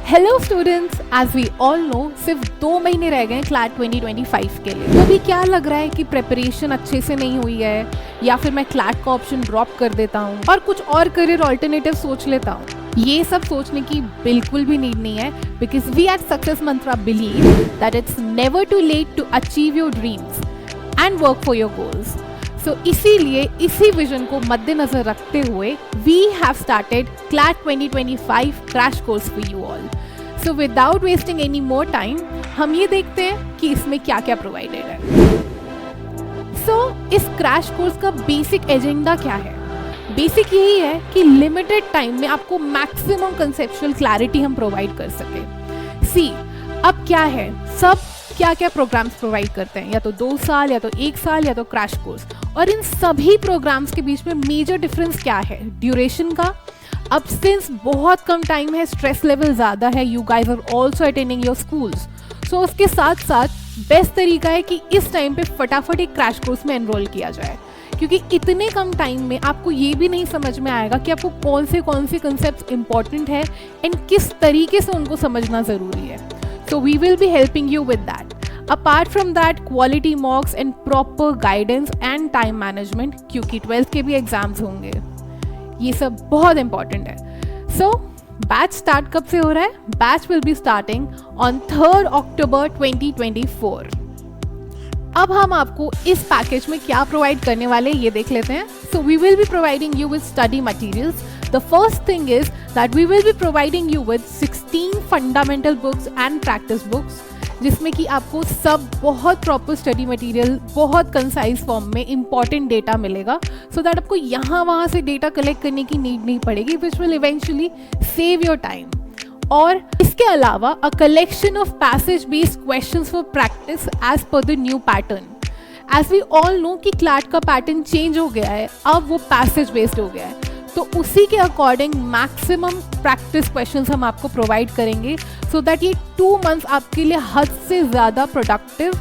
Hello students, as we all know सिर्फ 2 महीने रह गए क्लैट 2025 के लिए। तो अभी क्या लग रहा है कि प्रिपरेशन अच्छे से नहीं हुई है या फिर मैं क्लैट का ऑप्शन ड्रॉप कर देता हूँ और कुछ और करियर ऑल्टरनेटिव सोच लेता हूँ। ये सब सोचने की बिल्कुल भी नीड नहीं है, because we at success mantra believe that it's never too late to achieve your dreams and work for your goals. So इसीलिए इसी विजन को मद्देनजर रखते हुए we have started CLAT 2025 crash course for you all. So without wasting any more time हम ये देखते हैं कि इसमें क्या क्या प्रोवाइडेड है। सो इस क्रैश कोर्स का बेसिक एजेंडा क्या है? बेसिक यही है कि लिमिटेड टाइम में आपको मैक्सिमम कंसेप्चुअल क्लैरिटी हम प्रोवाइड कर सके। सी अब क्या है, सब क्या क्या प्रोग्राम्स प्रोवाइड करते हैं, या तो 2 साल या तो 1 साल या तो क्रैश कोर्स। और इन सभी प्रोग्राम्स के बीच में मेजर डिफरेंस क्या है? ड्यूरेशन का। अब सिंस बहुत कम टाइम है, स्ट्रेस लेवल ज़्यादा है, you guys are also attending your schools, so उसके साथ साथ बेस्ट तरीका है कि इस टाइम पे फटाफट एक क्रैश कोर्स में एनरोल किया जाए, क्योंकि इतने कम टाइम में आपको ये भी नहीं समझ में आएगा कि आपको कौन से कंसेप्ट इंपॉर्टेंट है एंड किस तरीके से उनको समझना ज़रूरी है। So we will be helping you with that. Apart from that, quality mocks and proper guidance and time management, क्योंकि 12th के भी एग्जाम्स होंगे, ये सब बहुत इंपॉर्टेंट है। So बैच स्टार्ट कब से हो रहा है? Batch will be starting on 3rd October 2024। अब हम आपको इस पैकेज में क्या प्रोवाइड करने वाले हैं ये देख लेते हैं। So we will be providing you with study materials. The first thing is that we will be providing you with 16 fundamental books and practice books, जिसमें कि आपको सब बहुत प्रॉपर स्टडी मटेरियल बहुत कंसाइज फॉर्म में इंपॉर्टेंट डेटा मिलेगा, so that आपको यहाँ वहाँ से डेटा कलेक्ट करने की नीड नहीं पड़ेगी, which will eventually save your time. और इसके अलावा a collection of passage based questions for practice as per the new pattern. As we all know कि क्लैट का पैटर्न चेंज हो गया है, अब वो पैसेज बेस्ड हो गया है, तो उसी के अकॉर्डिंग मैक्सिमम प्रैक्टिस क्वेश्चंस हम आपको प्रोवाइड करेंगे, सो दैट ये 2 मंथ्स आपके लिए हद से ज़्यादा प्रोडक्टिव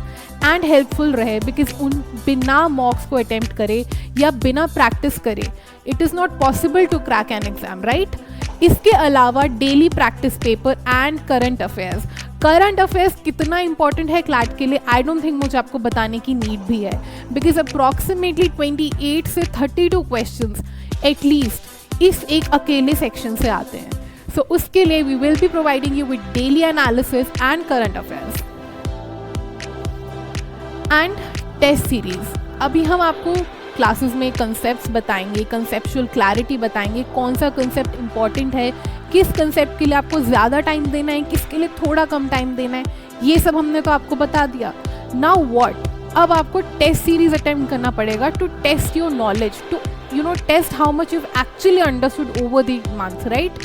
एंड हेल्पफुल रहे। बिकॉज उन बिना मॉक्स को अटेम्प्ट करे या बिना प्रैक्टिस करे it is not possible to crack an exam, right? इसके अलावा daily practice paper and current affairs. Current affairs कितना इंपॉर्टेंट है क्लैट के लिए, आई डोंट थिंक मुझे आपको बताने की नीड भी है, बिकॉज अप्रॉक्सीमेटली 28 से 32 क्वेश्चंस एटलीस्ट इस एक अकेले सेक्शन से आते हैं। सो उसके लिए we will be providing you with daily analysis and current affairs and test series. अभी हम आपको क्लासेस में कंसेप्ट्स बताएंगे, कंसेप्चुअल क्लैरिटी बताएंगे, कौन सा कंसेप्ट इंपॉर्टेंट है, किस कंसेप्ट के लिए आपको ज़्यादा टाइम देना है, किसके लिए थोड़ा कम टाइम देना है, ये सब हमने तो आपको बता दिया। Now what? अब आपको टेस्ट सीरीज अटेम्प्ट करना पड़ेगा to test your knowledge, to test how much you've actually understood over the months, right?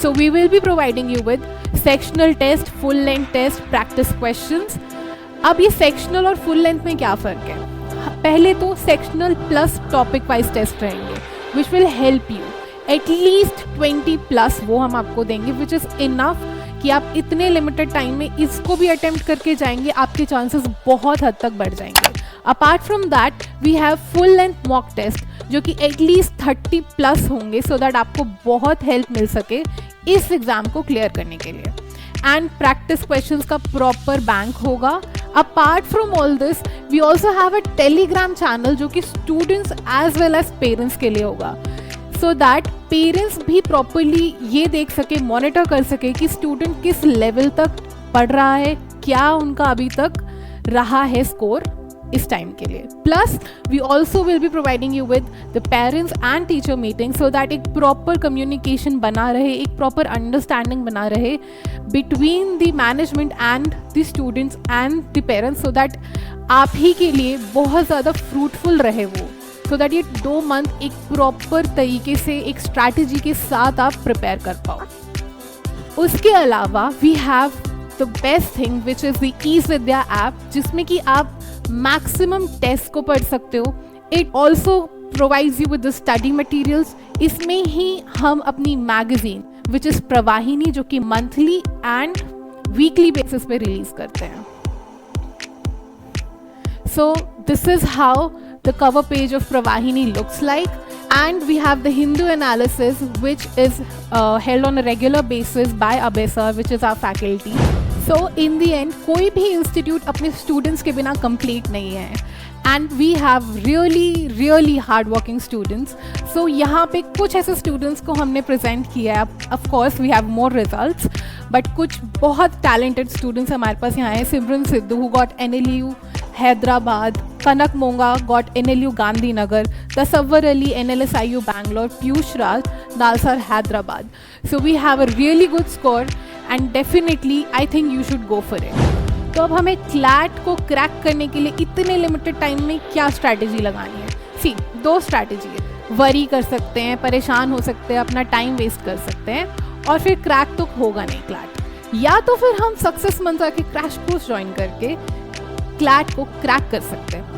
So we will be providing you with sectional test, full length test, practice questions. अब ये sectional और full length में क्या फ़र्क है? पहले तो sectional plus topic wise test रहेंगे, which will help you at least 20+ वो हम आपको देंगे, which is enough कि आप इतने लिमिटेड टाइम में इसको भी अटेम्प्ट करके जाएंगे, आपके चांसेस बहुत हद तक बढ़ जाएंगे। Apart from that we have full length mock test जो कि एटलीस्ट 30+ होंगे, सो दैट आपको बहुत हेल्प मिल सके इस एग्ज़ाम को क्लियर करने के लिए। एंड प्रैक्टिस क्वेश्चंस का प्रॉपर बैंक होगा। Apart from all this we also have a Telegram channel जो कि students as well as parents के लिए होगा, सो दैट पेरेंट्स भी प्रॉपरली ये देख सके, मॉनिटर कर सके कि स्टूडेंट किस लेवल तक पढ़ रहा है, क्या उनका अभी तक रहा है स्कोर इस टाइम के लिए। Plus we also will be providing you with the parents and teacher meeting, so that एक प्रॉपर कम्युनिकेशन बना रहे, एक प्रॉपर अंडरस्टैंडिंग बना रहे between the management and the students and the parents, so that आप ही के लिए बहुत ज़्यादा फ्रूटफुल रहे वो, सो दैट ये 2 मंथ एक प्रॉपर तरीके से एक स्ट्रैटेजी के साथ आप प्रिपेयर कर पाओ। उसके अलावा we have the best thing which is the ease Vidya app, जिसमें कि आप मैक्सिमम टेस्ट को पढ़ सकते हो। It also provides you with the study materials. इसमें ही हम अपनी मैगजीन विच इज़ प्रवाहिनी, जो कि मंथली एंड वीकली बेसिस पे रिलीज करते हैं। So this is how the cover page of Pravahini looks like. And we have the Hindu analysis, which is held on a regular basis by Abhay sir, which is our faculty. So in the end, कोई भी institute अपने students के बिना complete नहीं है. And we have really hardworking students. So यहाँ पे कुछ ऐसे students को हमने present किया है. Of course we have more results, but कुछ बहुत talented students हमारे पास यहाँ हैं. सिमरन Sidhu who got NLU Hyderabad, Kanak Monga got NLU Gandhinagar, Tasawwar Ali NLSIU Bangalore, Piyush Raj Nalsar Hyderabad. So we have a really good score and definitely I think you should go for it. तो अब हमें CLAT को crack करने के लिए इतने limited time में क्या स्ट्रैटेजी लगानी है? सी, दो स्ट्रैटेजी है. वरी कर सकते हैं, परेशान हो सकते हैं, अपना टाइम वेस्ट कर सकते हैं और फिर क्रैक तो होगा नहीं क्लैट. या तो फिर हम सक्सेस मंत्रा के क्रैश कोर्स ज्वाइन करके क्लैट को क्रैक कर सकते हैं.